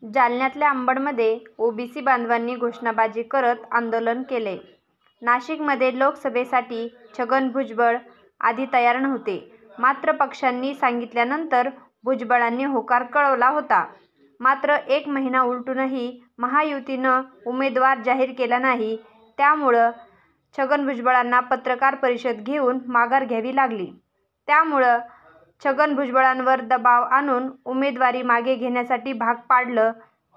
जालन्यातल्या अंबडमध्ये ओबीसी बांधवांनी घोषणाबाजी करत आंदोलन केले। नाशिकमध्ये लोकसभेसाठी छगन भुजबळ आधी तयार नव्हते, मात्र पक्षांनी सांगितल्यानंतर भुजबळांनी होकार कळवला होता। मात्र 1 महिना उलटूनही महायुतीनं उमेदवार जाहीर केला नाही, त्यामुळं छगन भुजबळांना पत्रकार परिषद घेऊन माघार घ्यावी लागली। त्यामुळं छगन भुजबळांवर दबाव आणून उमेदवारी मागे घेण्यासाठी भाग पाडलं।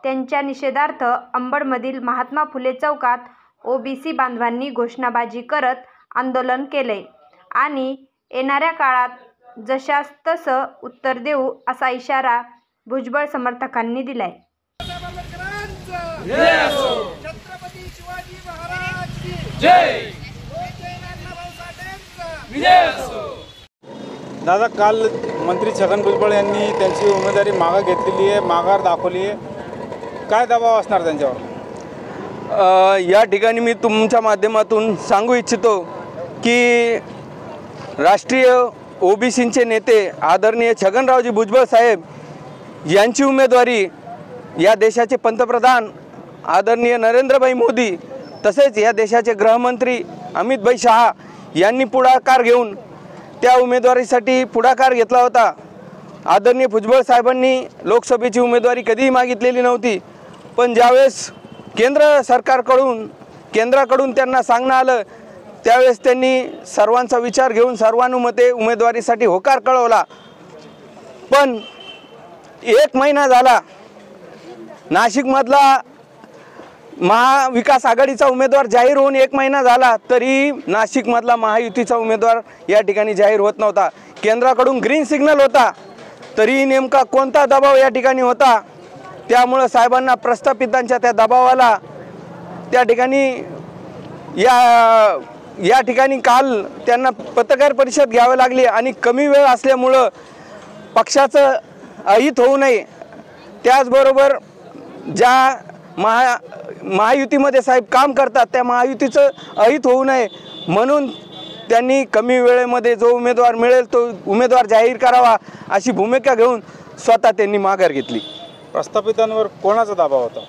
त्यांच्या निषेधार्थ अंबडमधील महात्मा फुले चौकात ओबीसी बांधवांनी घोषणाबाजी करत आंदोलन केलंय आणि येणाऱ्या काळात जशास तसं उत्तर देऊ असा इशारा भुजबळ समर्थकांनी दिलाय। छत्रपती शिवाजी महाराज की जय। दादा, काल मंत्री छगन भुजबळ यांनी त्यांची उमेदवारी मागे घेतलेली आहे, माघार दाखवली आहे, काय दबाव असणार त्यांच्यावर? या ठिकाणी मी तुमच्या माध्यमातून सांगू इच्छितो की राष्ट्रीय ओबीसीचे नेते आदरणीय छगनरावजी भुजबळ साहेब यांची उमेदवारी या देशाचे पंतप्रधान आदरणीय नरेंद्रभाई मोदी तसेच या देशाचे गृहमंत्री अमितभाई शहा यांनी पुढाकार घेऊन त्या उमेदवारीसाठी पुढाकार घेतला होता। आदरणीय भुजबळ साहेबांनी लोकसभेची उमेदवारी कधीही मागितलेली नव्हती, पण ज्यावेळेस केंद्राकडून त्यांना सांगणं आलं त्यावेळेस त्यांनी सर्वांचा विचार घेऊन सर्वानुमते उमेदवारीसाठी होकार कळवला। पण 1 महिना झाला, नाशिकमधला महाविकास आघाडीचा उमेदवार जाहीर होऊन 1 महिना झाला तरी नाशिकमधला महायुतीचा उमेदवार या ठिकाणी जाहीर होत नव्हता। केंद्राकडून ग्रीन सिग्नल होता, तरी नेमका कोणता दबाव या ठिकाणी होता, त्यामुळे साहेबांना प्रस्थापितांच्या त्या दबावाला त्या ठिकाणी या ठिकाणी काल त्यांना पत्रकार परिषद घ्यावी लागली आणि कमी वेळ असल्यामुळं पक्षाचं अहित होऊ नये, त्याचबरोबर ज्या महायुतीमध्ये साहेब काम करतात त्या महायुतीचं अहित होऊ नये म्हणून त्यांनी कमी वेळेमध्ये जो उमेदवार मिळेल तो उमेदवार जाहीर करावा अशी भूमिका घेऊन स्वतः त्यांनी माघार घेतली। प्रस्थापितांवर कोणाचा दबाव होता?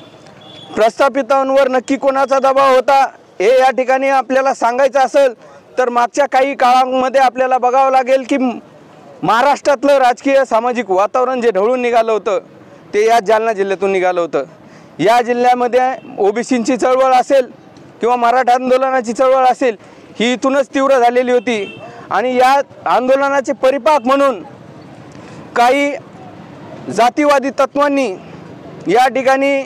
प्रस्थापितांवर नक्की कोणाचा दबाव होता हे या ठिकाणी आपल्याला सांगायचं असेल तर मागच्या काही काळामध्ये आपल्याला बघावं लागेल की महाराष्ट्रातलं राजकीय सामाजिक वातावरण जे ढवळून निघालं होतं ते या जालना जिल्ह्यातून निघालं होतं। या जिल्ह्यामध्ये ओबीसींची चळवळ असेल किंवा मराठा आंदोलनाची चळवळ असेल ही इथूनच तीव्र झालेली होती आणि या आंदोलनाचे परिपाक म्हणून काही जातीवादी तत्वांनी या ठिकाणी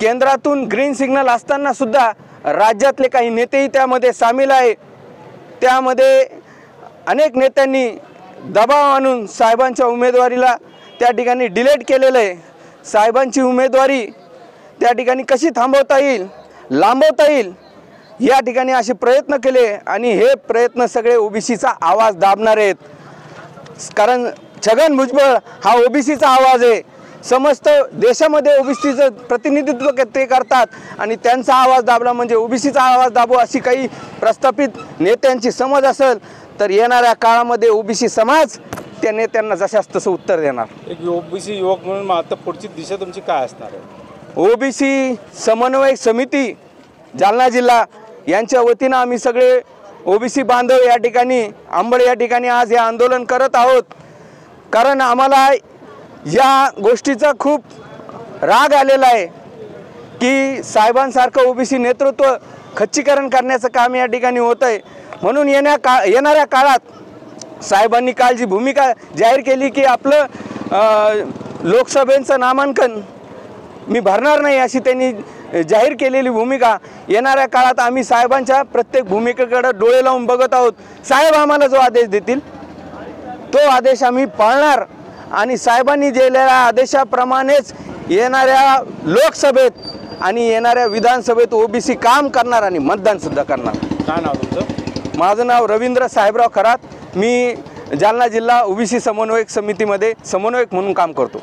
केंद्रातून ग्रीन सिग्नल असताना सुद्धा राज्यातले काही नेतेही त्यामध्ये सामील आहे। त्यामध्ये अनेक नेत्यांनी दबाव आणून साहेबांच्या उमेदवारीला त्या ठिकाणी डिलेट केलेलं आहे। साहेबांची उमेदवारी त्या ठिकाणी कशी थांबवता येईल, लांबवता येईल या ठिकाणी असे प्रयत्न केले आणि हे प्रयत्न सगळे ओबीसीचा आवाज दाबणार आहेत, कारण छगन भुजबळ हा ओबीसीचा आवाज आहे। समस्त देशामध्ये ओबीसीचं प्रतिनिधित्व ते करतात आणि त्यांचा आवाज दाबला म्हणजे ओबीसीचा आवाज दाबू अशी काही प्रस्थापित नेत्यांची समज असेल तर येणाऱ्या काळामध्ये ओबीसी समाज त्या नेत्यांना जशास तसं उत्तर देणार। एक ओबीसी युवक म्हणून आता पुढची दिशा तुमची काय असणार आहे? ओबीसी समन्वय समिती जालना जिल्हा यांच्या वतीनं आम्ही सगळे ओबीसी बांधव या ठिकाणी अंबड या ठिकाणी आज हे आंदोलन करत आहोत, कारण आम्हाला या गोष्टीचा खूप राग आलेला आहे की साहेबांसारखं ओबीसी नेतृत्व खच्चीकरण करण्याचं काम या ठिकाणी होतं आहे। म्हणून येणाऱ्या काळात साहेबांनी काल जी भूमिका जाहीर केली की आपलं लोकसभेचं नामांकन मी भरणार नाही अशी त्यांनी जाहीर केलेली भूमिका, येणाऱ्या काळात आम्ही साहेबांच्या प्रत्येक भूमिकेकडे डोळे लावून बघत आहोत। साहेब आम्हाला जो आदेश देतील तो आदेश आम्ही पाळणार आणि साहेबांनी दिलेल्या आदेशाप्रमाणेच येणाऱ्या लोकसभेत आणि येणाऱ्या विधानसभेत ओबीसी काम करणार आणि मतदान सुद्धा करणार। काय नाव तुमचं? माझं नाव रवींद्र साहेबराव खरात, मी जालना जिल्हा ओबीसी समन्वयक समितीमध्ये समन्वयक म्हणून काम करतो।